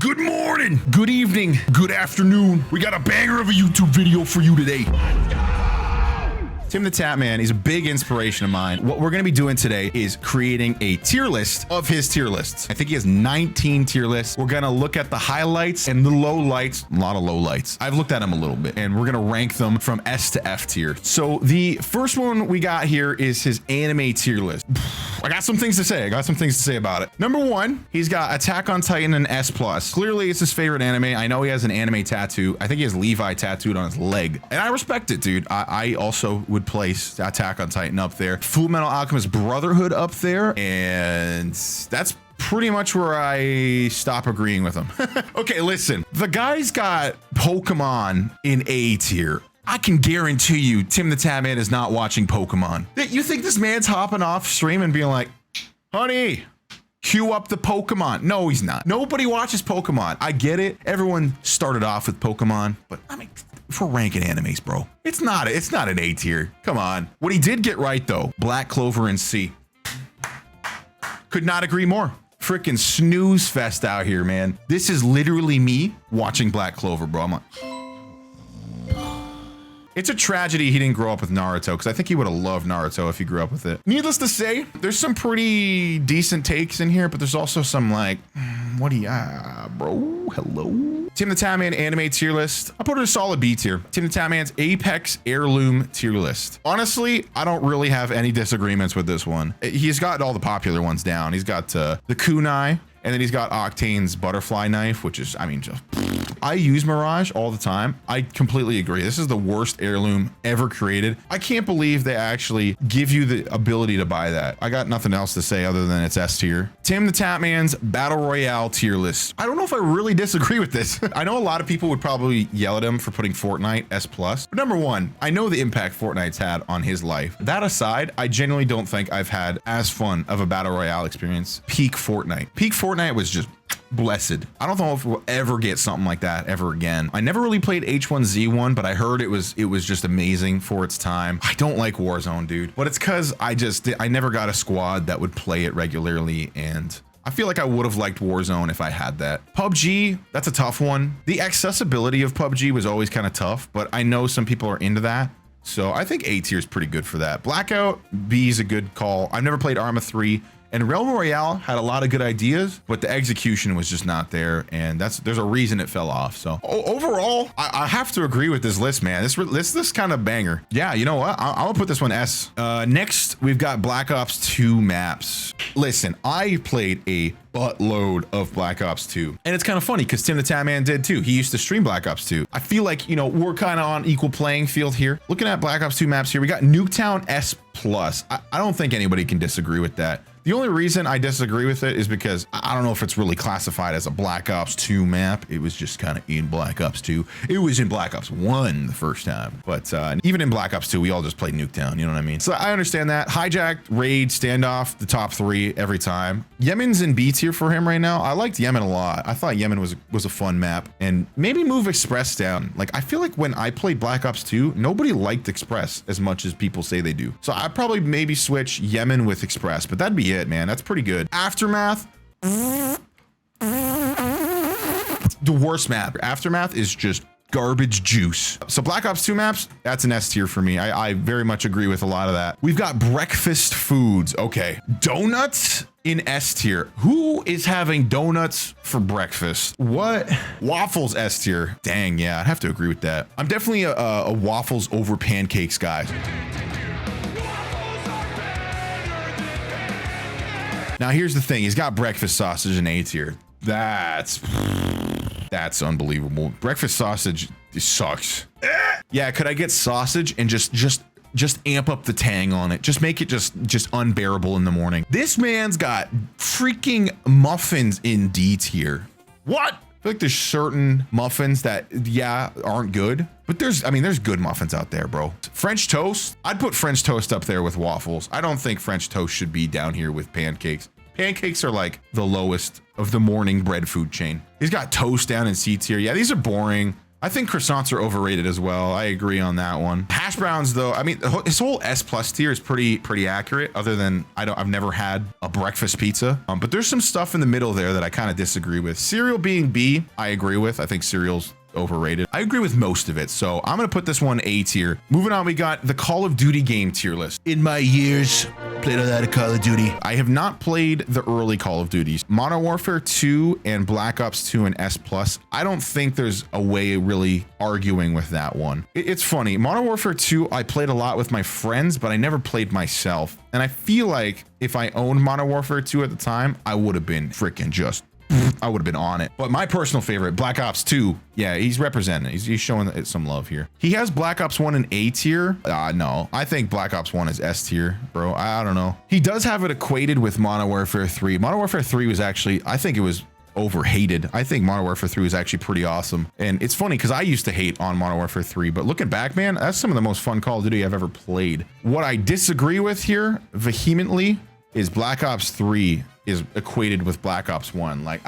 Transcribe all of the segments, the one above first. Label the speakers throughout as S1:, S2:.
S1: Good morning, good evening, good afternoon. We got a banger of a YouTube video for you today. TimTheTatman is a big inspiration of mine. What we're going to be doing today is creating a tier list of his tier lists. I think he has 19 tier lists. We're going to look at the highlights and the lowlights. A lot of lowlights. I've looked at them a little bit, and we're going to rank them from S to F tier. So the first one we got here is his anime tier list. I got some things to say. About it. Number one, he's got Attack on Titan and S+. Clearly, it's his favorite anime. I know he has an anime tattoo. I think he has Levi tattooed on his leg. And I respect it, dude. I also would place Attack on Titan up there. Fullmetal Alchemist Brotherhood up there. And that's pretty much where I stop agreeing with him. Okay, listen. The guy's got Pokemon in A tier. I can guarantee you TimTheTatman is not watching Pokemon. You think this man's hopping off stream and being like, honey, cue up the Pokemon? No, he's not. Nobody watches Pokemon. I get it. Everyone started off with Pokemon, but I mean, if we're ranking animes, bro, it's not an A tier. Come on. What he did get right though, Black Clover and C. Could not agree more. Freaking snooze fest out here, man. This is literally me watching Black Clover, bro. I'm like, it's a tragedy he didn't grow up with Naruto, because I think he would have loved Naruto if he grew up with it. Needless to say, there's some pretty decent takes in here, but there's also some like, what do you, bro, hello? TimTheTatman anime tier list. I'll put it a solid B tier. TimTheTatman's Apex Heirloom tier list. Honestly, I don't really have any disagreements with this one. He's got all the popular ones down. He's got the kunai, and then he's got Octane's butterfly knife, which is, I mean, just, I use Mirage all the time. I completely agree. This is the worst heirloom ever created. I can't believe they actually give you the ability to buy that. I got nothing else to say other than it's S tier. TimTheTatman's Battle Royale tier list. I don't know if I really disagree with this. I know a lot of people would probably yell at him for putting Fortnite S+. But number one, I know the impact Fortnite's had on his life. That aside, I genuinely don't think I've had as fun of a Battle Royale experience. Peak Fortnite. Peak Fortnite was just blessed. I don't know if we'll ever get something like that ever again. I never really played H1Z1, but I heard it was just amazing for its time. I don't like Warzone, dude, but it's because I never got a squad that would play it regularly, and I feel like I would have liked Warzone if I had that. PUBG, that's a tough one. The accessibility of PUBG was always kind of tough, but I know some people are into that. So I think A tier is pretty good for that. Blackout, B is a good call. I've never played Arma 3. And Realm Royale had a lot of good ideas, but the execution was just not there, and there's a reason it fell off. So overall, I have to agree with this list, man. This kind of banger. Yeah, you know what? I'm gonna put this one S. Next, we've got Black Ops 2 maps. Listen, I played a buttload of Black Ops 2, and it's kind of funny because TimTheTatman did too. He used to stream Black Ops 2. I feel like, you know, we're kind of on equal playing field here. Looking at Black Ops 2 maps here, we got Nuketown S+. I don't think anybody can disagree with that. The only reason I disagree with it is because I don't know if it's really classified as a Black Ops 2 map. It was just kind of in Black Ops 2. It was in Black Ops 1 the first time, but even in Black Ops 2, we all just played Nuketown, you know what I mean? So I understand that. Hijack, Raid, Standoff, the top three every time. Yemen's in B tier for him right now. I liked Yemen a lot. I thought Yemen was a fun map, and maybe move Express down. Like, I feel like when I played Black Ops 2, nobody liked Express as much as people say they do. So I'd probably maybe switch Yemen with Express, but that'd be it, man. That's pretty good. Aftermath, the worst map. Aftermath is just garbage juice. So Black Ops 2 maps, that's an S tier for me. I very much agree with a lot of that. We've got breakfast foods. Okay, donuts in S tier. Who is having donuts for breakfast? What? Waffles S tier. Dang, yeah, I'd have to agree with that. I'm definitely a waffles over pancakes guy. Now here's the thing, he's got breakfast sausage in A tier. That's unbelievable. Breakfast sausage sucks. Yeah, could I get sausage and just amp up the tang on it? Just make it just unbearable in the morning. This man's got freaking muffins in D tier. What? I feel like there's certain muffins that, yeah, aren't good, but there's good muffins out there, bro. French toast, I'd put French toast up there with waffles. I don't think French toast should be down here with pancakes. Pancakes are like the lowest of the morning bread food chain. He's got toast down in C tier. Yeah, these are boring. I think croissants are overrated as well. I agree on that one. Hash browns though, I mean, his whole S plus tier is pretty accurate, other than I've never had a breakfast pizza. But there's some stuff in the middle there that I kind of disagree with. Cereal being B, I agree with. I think cereal's overrated. I agree with most of it, so I'm gonna put this one A tier. Moving on, we got the Call of Duty game tier list. In my years, played a lot of Call of Duty. I have not played the early Call of Duties. Modern Warfare 2 and Black Ops 2 and S plus. I don't think there's a way really arguing with that one. It's funny. Modern Warfare 2, I played a lot with my friends, but I never played myself. And I feel like if I owned Modern Warfare 2 at the time, I would have been freaking just I would have been on it. But my personal favorite, Black Ops 2, yeah, he's representing. He's showing it some love here. He has Black Ops 1 in A tier. No, I think Black Ops 1 is S tier, bro. I don't know. He does have it equated with Modern Warfare 3. Modern Warfare 3 was actually, I think it was overhated. I think Modern Warfare 3 was actually pretty awesome. And it's funny because I used to hate on Modern Warfare 3, but looking back, man, that's some of the most fun Call of Duty I've ever played. What I disagree with here vehemently is Black Ops 3 is equated with Black Ops 1. Like,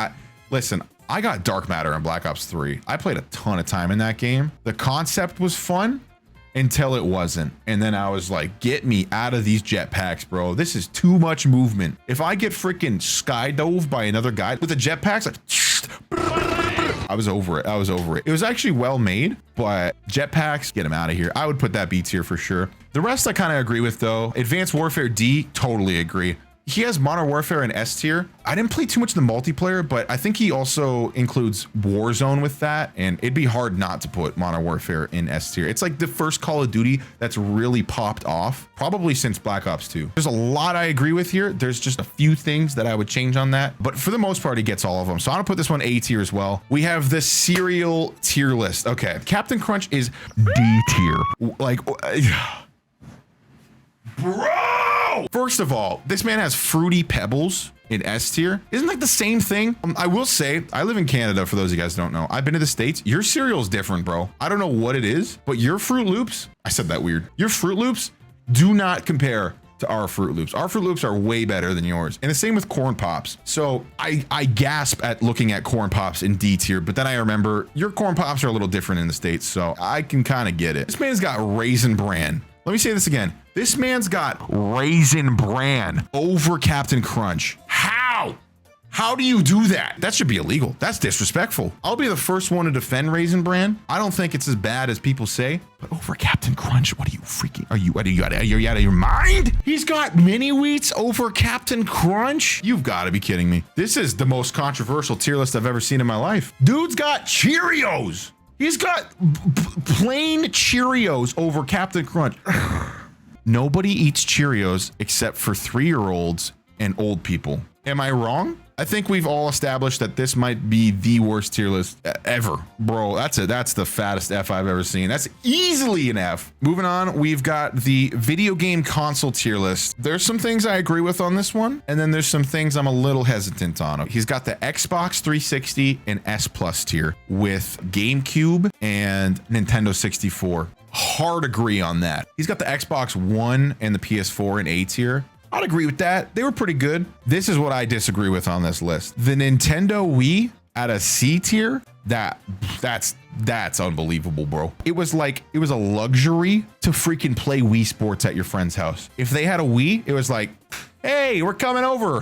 S1: listen, I got Dark Matter in Black Ops 3. I played a ton of time in that game. The concept was fun until it wasn't. And then I was like, get me out of these jetpacks, bro. This is too much movement. If I get freaking skydove by another guy with a jetpack, like, I was over it. I was over it. It was actually well made, but jetpacks, get him out of here. I would put that B tier for sure. The rest I kind of agree with though. Advanced Warfare D, totally agree. He has Modern Warfare in S tier. I didn't play too much in the multiplayer, but I think he also includes Warzone with that. And it'd be hard not to put Modern Warfare in S tier. It's like the first Call of Duty that's really popped off, probably since Black Ops 2. There's a lot I agree with here. There's just a few things that I would change on that. But for the most part, he gets all of them. So I'm gonna put this one A tier as well. We have the cereal tier list. Okay, Captain Crunch is D tier. Like, bro! First of all, this man has Fruity Pebbles in S tier. Isn't that the same thing? I will say, I live in Canada, for those of you guys who don't know. I've been to the States. Your cereal's different, bro. I don't know what it is, but your Fruit Loops, I said that weird. Your Fruit Loops do not compare to our Fruit Loops. Our Fruit Loops are way better than yours. And the same with Corn Pops. So I gasp at looking at Corn Pops in D tier, but then I remember your Corn Pops are a little different in the States, so I can kind of get it. This man's got Raisin Bran. Let me say this again. This man's got Raisin Bran over Captain Crunch. How? How do you do that? That should be illegal. That's disrespectful. I'll be the first one to defend Raisin Bran. I don't think it's as bad as people say, but over Captain Crunch, what are you freaking, are you out of your mind? He's got mini wheats over Captain Crunch? You've got to be kidding me. This is the most controversial tier list I've ever seen in my life. Dude's got Cheerios. He's got plain Cheerios over Captain Crunch. Nobody eats Cheerios except for 3-year-olds and old people. Am I wrong? I think we've all established that this might be the worst tier list ever. Bro, that's it. That's the fattest F I've ever seen. That's easily an F. Moving on, we've got the video game console tier list. There's some things I agree with on this one, and then there's some things I'm a little hesitant on. He's got the Xbox 360 and S Plus tier with GameCube and Nintendo 64. Hard agree on that. He's got the Xbox One and the PS4 in A tier. I'd agree with that. They were pretty good. This is what I disagree with on this list. The Nintendo Wii at a C tier, that's unbelievable, bro. It was like, it was a luxury to freaking play Wii Sports at your friend's house. If they had a Wii, it was like, hey, we're coming over.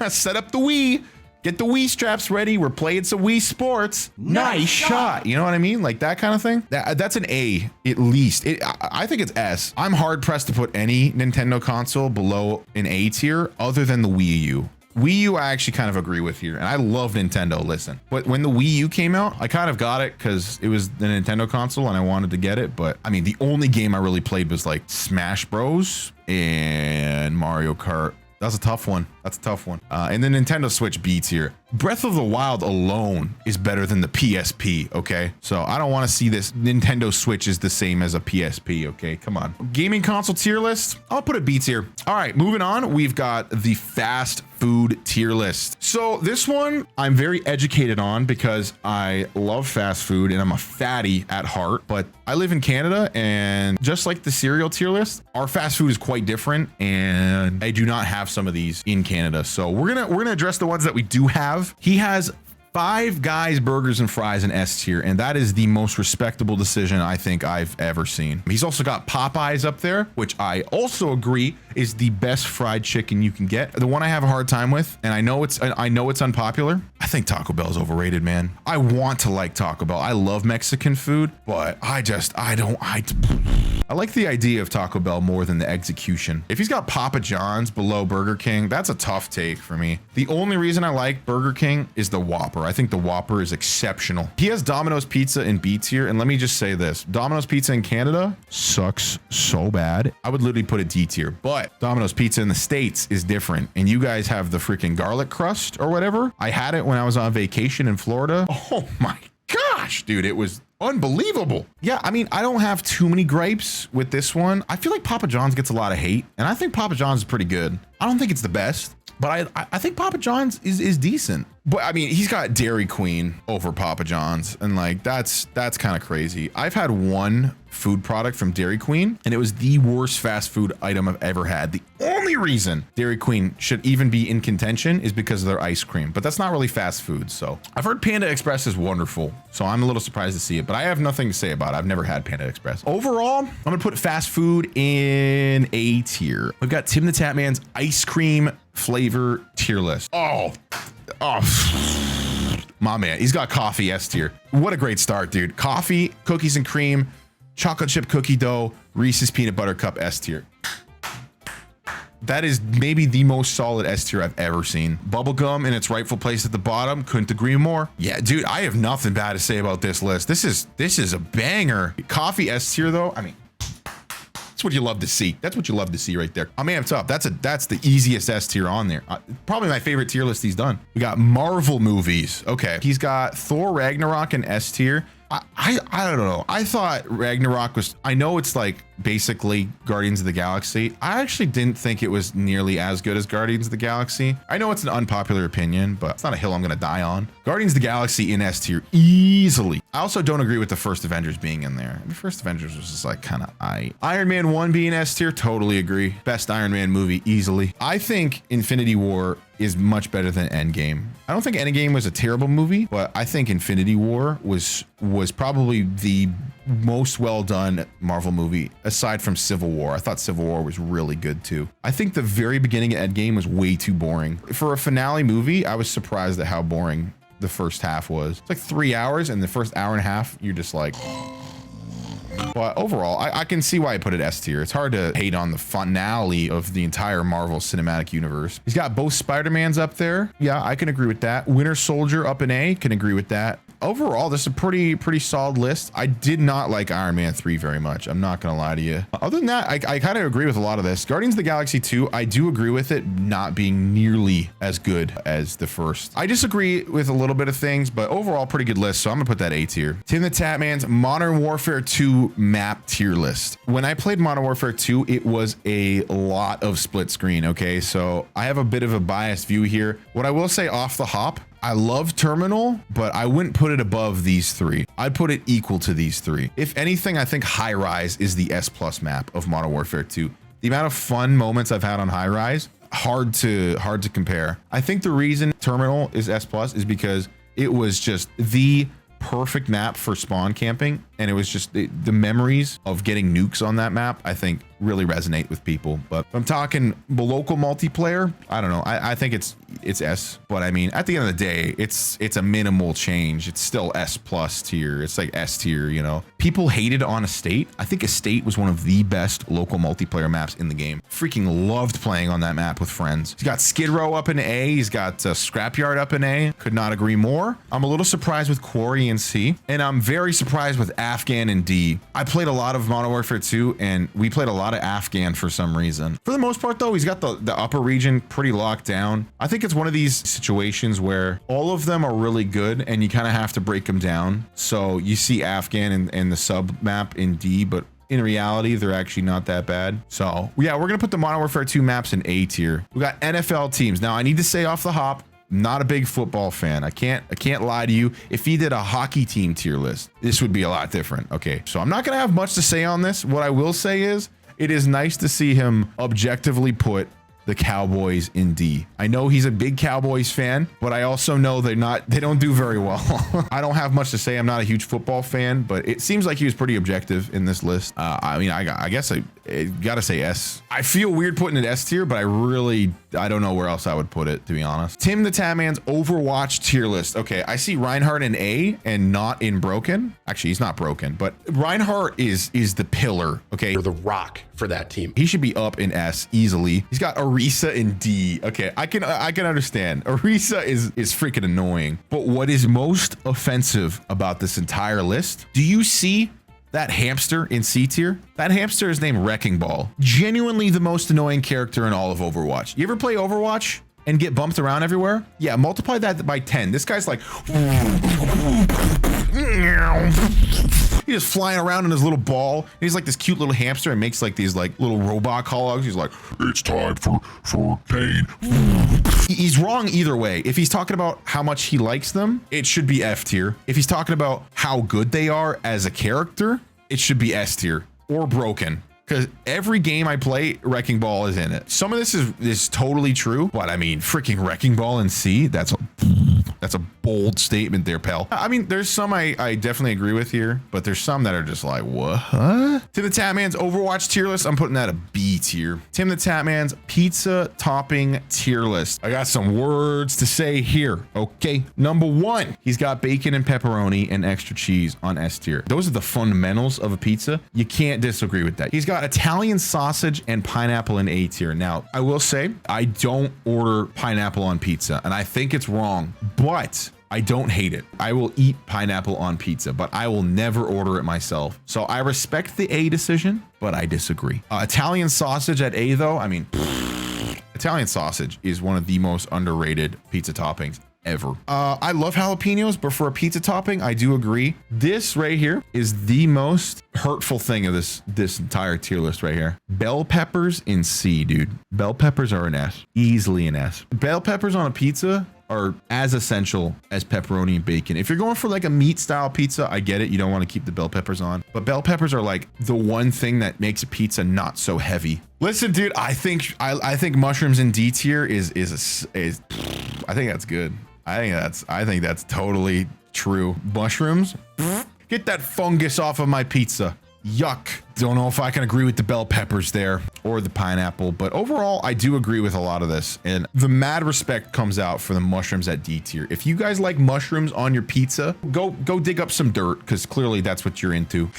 S1: Set up the Wii. Get the Wii straps ready. We're playing some Wii Sports. Nice shot. You know what I mean? Like that kind of thing. That's an A at least. I think it's S. I'm hard pressed to put any Nintendo console below an A tier other than the Wii U. Wii U, I actually kind of agree with here. And I love Nintendo, listen. But when the Wii U came out, I kind of got it because it was the Nintendo console and I wanted to get it. But I mean, the only game I really played was like Smash Bros. And Mario Kart. That's a tough one. That's a tough one. And the Nintendo Switch B tier. Breath of the Wild alone is better than the PSP, okay? So I don't want to see this Nintendo Switch is the same as a PSP, okay? Come on. Gaming console tier list, I'll put a B tier. All right, moving on. We've got the fast food tier list. So this one I'm very educated on because I love fast food and I'm a fatty at heart, but I live in Canada and just like the cereal tier list, our fast food is quite different and I do not have some of these in Canada. So we're gonna address the ones that we do have. He has Five Guys burgers and fries in S tier, and that is the most respectable decision I think I've ever seen. He's also got Popeyes up there, which I also agree is the best fried chicken you can get. The one I have a hard time with, and I know it's unpopular. I think Taco Bell is overrated, man. I want to like Taco Bell. I love Mexican food, but I like the idea of Taco Bell more than the execution. If he's got Papa John's below Burger King, that's a tough take for me. The only reason I like Burger King is the Whopper. I think the Whopper is exceptional. He has Domino's Pizza in B tier, and let me just say this. Domino's Pizza in Canada sucks so bad. I would literally put it D tier, but Domino's Pizza in the States is different, and you guys have the freaking garlic crust or whatever. I had it when I was on vacation in Florida. Oh my gosh, dude, it was unbelievable. Yeah, I mean, I don't have too many gripes with this one. I feel like Papa John's gets a lot of hate, and I think Papa John's is pretty good. I don't think it's the best, but I think Papa John's is decent. But I mean, he's got Dairy Queen over Papa John's, and like that's kind of crazy. I've had one food product from Dairy Queen, and it was the worst fast food item I've ever had. The only reason Dairy Queen should even be in contention is because of their ice cream, but that's not really fast food. So I've heard Panda Express is wonderful, so I'm a little surprised to see it, but I have nothing to say about it. I've never had Panda Express. Overall, I'm gonna put fast food in A tier. We've got TimTheTatman's ice cream flavor tier list. Oh, my man, he's got coffee S tier. What a great start, dude. Coffee, cookies and cream, chocolate chip cookie dough, Reese's peanut butter cup S tier. That is maybe the most solid S tier I've ever seen. Bubblegum in its rightful place at the bottom. Couldn't agree more. Yeah, dude, I have nothing bad to say about this list. This is a banger. Coffee S tier though. I mean, that's what you love to see. That's what you love to see right there. I'm amped up. That's the easiest S tier on there. Probably my favorite tier list he's done. We got Marvel movies. Okay, he's got Thor Ragnarok in S tier. I don't know. I thought Ragnarok was, I know it's like basically Guardians of the Galaxy. I actually didn't think it was nearly as good as Guardians of the Galaxy. I know it's an unpopular opinion, but it's not a hill I'm gonna die on. Guardians of the Galaxy in S tier easily. I also don't agree with the first Avengers being in there. The first Avengers was just like kind of Iron Man 1 being S tier, totally agree. Best Iron Man movie easily. I think Infinity War is much better than Endgame. I don't think Endgame was a terrible movie, but I think Infinity War was probably the most well done Marvel movie aside from Civil War. I thought Civil War was really good too. I think the very beginning of Endgame was way too boring. For a finale movie, I was surprised at how boring the first half was. It's like 3 hours, and the first hour and a half, you're just like... But overall, I can see why I put it S tier. It's hard to hate on the finale of the entire Marvel Cinematic Universe. He's got both Spider-Mans up there. Yeah, I can agree with that. Winter Soldier up in A, can agree with that. Overall, this is a pretty solid list. I did not like Iron Man 3 very much. I'm not gonna lie to you. Other than that, I kind of agree with a lot of this. Guardians of the Galaxy 2, I do agree with it not being nearly as good as the first. I disagree with a little bit of things, but overall, pretty good list. So I'm gonna put that A tier. TimTheTatman's Modern Warfare 2 map tier list. When I played Modern Warfare 2, it was a lot of split screen. Okay, so I have a bit of a biased view here. What I will say off the hop, I love Terminal, but I wouldn't put it above these three. I'd put it equal to these three. If anything, I think High Rise is the S+ map of Modern Warfare 2. The amount of fun moments I've had on High Rise, hard to compare. I think the reason Terminal is S+ is because it was just the perfect map for spawn camping, and it was just the memories of getting nukes on that map, I think, really resonate with people. But if I'm talking the local multiplayer, I don't know. I think it's S, but I mean, at the end of the day, it's a minimal change. It's still S+ tier. It's like S tier, you know. People hated on Estate. I think Estate was one of the best local multiplayer maps in the game. Freaking loved playing on that map with friends. He's got Skid Row up in A. He's got Scrapyard up in A. Could not agree more. I'm a little surprised with Quarry in C, and I'm very surprised with Afghan in D. I played a lot of Modern Warfare 2, and we played a lot of Afghan for some reason. For the most part though, he's got the upper region pretty locked down. I think it's one of these situations where all of them are really good and you kind of have to break them down. So you see Afghan and the sub map in D, but in reality, they're actually not that bad. So yeah, we're gonna put the Modern Warfare 2 maps in A tier. We got NFL teams. Now I need to say off the hop, not a big football fan. I can't lie to you. If he did a hockey team tier list, this would be a lot different. Okay, so I'm not gonna have much to say on this. What I will say is, it is nice to see him objectively put the Cowboys in D. I know he's a big Cowboys fan, but I also know they don't do very well. I don't have much to say. I'm not a huge football fan, but it seems like he was pretty objective in this list. I mean, I guess I gotta say S. I feel weird putting it S tier, but I don't know where else I would put it, to be honest. TimTheTatman's Overwatch tier list. Okay, I see Reinhardt in A and not in broken. Actually, he's not broken, but Reinhardt is the pillar. Okay,
S2: You're the rock for that team.
S1: he should be up in S easily. He's got Orisa in D. Okay, I can understand. Orisa is freaking annoying. But what is most offensive about this entire list? Do you see that hamster in C tier? That hamster is named Wrecking Ball. Genuinely the most annoying character in all of Overwatch. You ever play Overwatch and get bumped around everywhere? Yeah, multiply that by 10. This guy's like, he's just flying around in his little ball. He's like this cute little hamster and makes like these like little robot call outs. He's like, it's time for pain. He's wrong either way. If he's talking about how much he likes them, it should be F tier. If he's talking about how good they are as a character, it should be S tier or broken. Because every game I play, Wrecking Ball is in it. Some of this is totally true, but I mean, freaking Wrecking Ball in C, that's a bold statement there, pal. I mean, there's some I definitely agree with here, but there's some that are just like, what? TimTheTatman's Overwatch tier list, I'm putting that a B tier. TimTheTatman's pizza topping tier list. I got some words to say here, okay? Number 1, he's got bacon and pepperoni and extra cheese on S tier. Those are the fundamentals of a pizza. You can't disagree with that. He's got Italian sausage and pineapple in A tier. Now, I will say, I don't order pineapple on pizza, and I think it's wrong, but I don't hate it. I will eat pineapple on pizza, but I will never order it myself. So I respect the A decision, but I disagree. Italian sausage at A though, I mean, Italian sausage is one of the most underrated pizza toppings ever. I love jalapenos, but for a pizza topping, I do agree. This right here is the most hurtful thing of this entire tier list right here. Bell peppers in C, dude. Bell peppers are an S, easily an S. Bell peppers on a pizza are as essential as pepperoni and bacon. If you're going for like a meat style pizza, I get it. You don't want to keep the bell peppers on, but bell peppers are like the one thing that makes a pizza not so heavy. Listen, dude, I think mushrooms in D tier is I think that's good. I think that's totally true. Mushrooms, get that fungus off of my pizza. Yuck. Don't know if I can agree with the bell peppers there or the pineapple, but overall, I do agree with a lot of this. And the mad respect comes out for the mushrooms at D tier. If you guys like mushrooms on your pizza, go dig up some dirt, because clearly that's what you're into.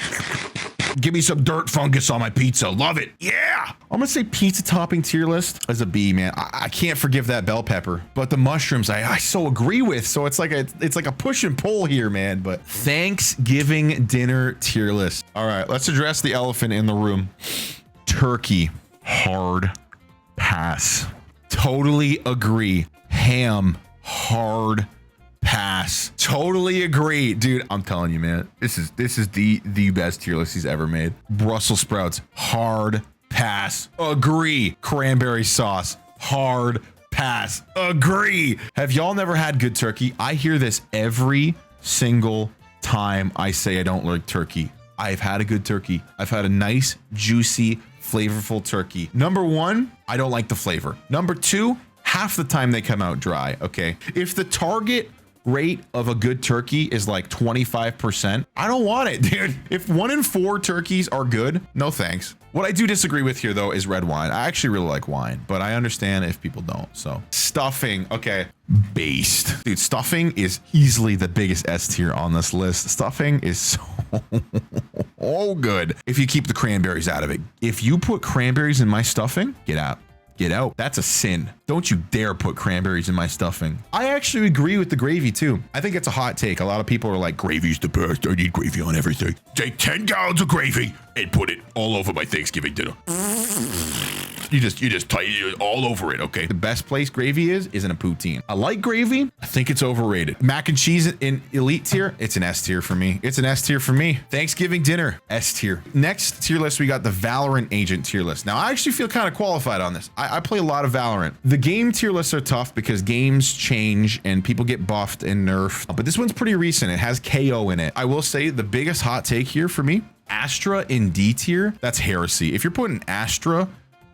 S1: Give me some dirt fungus on my pizza. Love it. Yeah. I'm gonna say pizza topping tier list as a B, man. I can't forgive that bell pepper, but the mushrooms I so agree with. So it's like a push and pull here, man. But Thanksgiving dinner tier list. All right, let's address the elephant in the room. Turkey, hard pass. Totally agree. Ham, hard pass. Totally agree, dude. I'm telling you, man, this is the best tier list he's ever made. Brussels sprouts, hard pass. Agree. Cranberry sauce, hard pass. Agree. Have y'all never had good turkey? I hear this every single time I say I don't like turkey. I've had a good turkey. I've had a nice, juicy, flavorful turkey. Number 1, I don't like the flavor. Number 2, half the time they come out dry. Okay, if the target rate of a good turkey is like 25%, I don't want it, dude. If 1 in 4 turkeys are good, no thanks. What I do disagree with here though is red wine. I actually really like wine, but I understand if people don't. So stuffing, okay. Based, dude, stuffing is easily the biggest S tier on this list. Stuffing is so good if you keep the cranberries out of it. If you put cranberries in my stuffing, get out. Get out. That's a sin. Don't you dare put cranberries in my stuffing. I actually agree with the gravy too. I think it's a hot take. A lot of people are like, gravy's the best. I need gravy on everything. Take 10 gallons of gravy and put it all over my Thanksgiving dinner. You just tie it all over it, okay? The best place gravy is in a poutine. I like gravy. I think it's overrated. Mac and cheese in elite tier, it's an S tier for me. It's an S tier for me. Thanksgiving dinner, S tier. Next tier list, we got the Valorant agent tier list. Now, I actually feel kind of qualified on this. I play a lot of Valorant. The game tier lists are tough because games change and people get buffed and nerfed, but this one's pretty recent. It has KO in it. I will say the biggest hot take here for me, Astra in D tier, that's heresy. If you're putting Astra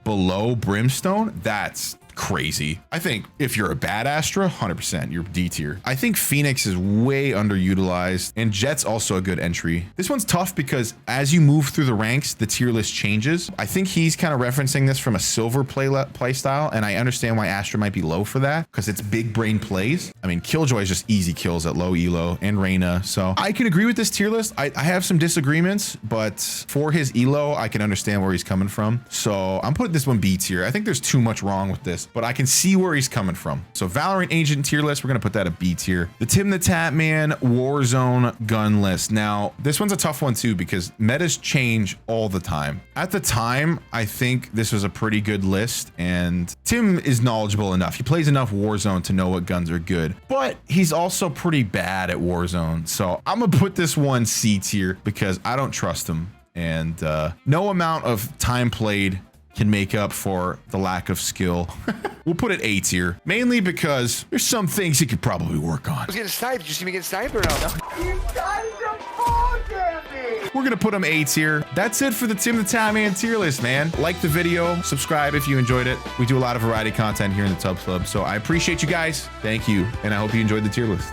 S1: below Brimstone, that's crazy. I think if you're a bad Astra, 100% you're D tier. I think Phoenix is way underutilized, and Jet's also a good entry. This one's tough because as you move through the ranks, the tier list changes. I think he's kind of referencing this from a silver play style, and I understand why Astra might be low for that because it's big brain plays. I mean, Killjoy is just easy kills at low elo, and Reyna. So I can agree with this tier list. I have some disagreements, but for his elo, I can understand where he's coming from. So I'm putting this one B tier. I think there's too much wrong with this, but I can see where he's coming from. So Valorant Agent tier list, we're gonna put that a B tier. The TimTheTatman Warzone gun list. Now, this one's a tough one too because metas change all the time. At the time, I think this was a pretty good list, and Tim is knowledgeable enough. He plays enough Warzone to know what guns are good, but he's also pretty bad at Warzone. So I'm gonna put this one C tier because I don't trust him, and no amount of time played can make up for the lack of skill. We'll put it A tier, mainly because there's some things he could probably work on.
S2: I was getting sniped. Did you see me get sniped or no? You guys are bullshitting me.
S1: We're gonna put him A tier. That's it for the TimTheTatman tier list, man. Like the video, subscribe if you enjoyed it. We do a lot of variety content here in the Tub Club, so I appreciate you guys. Thank you, and I hope you enjoyed the tier list.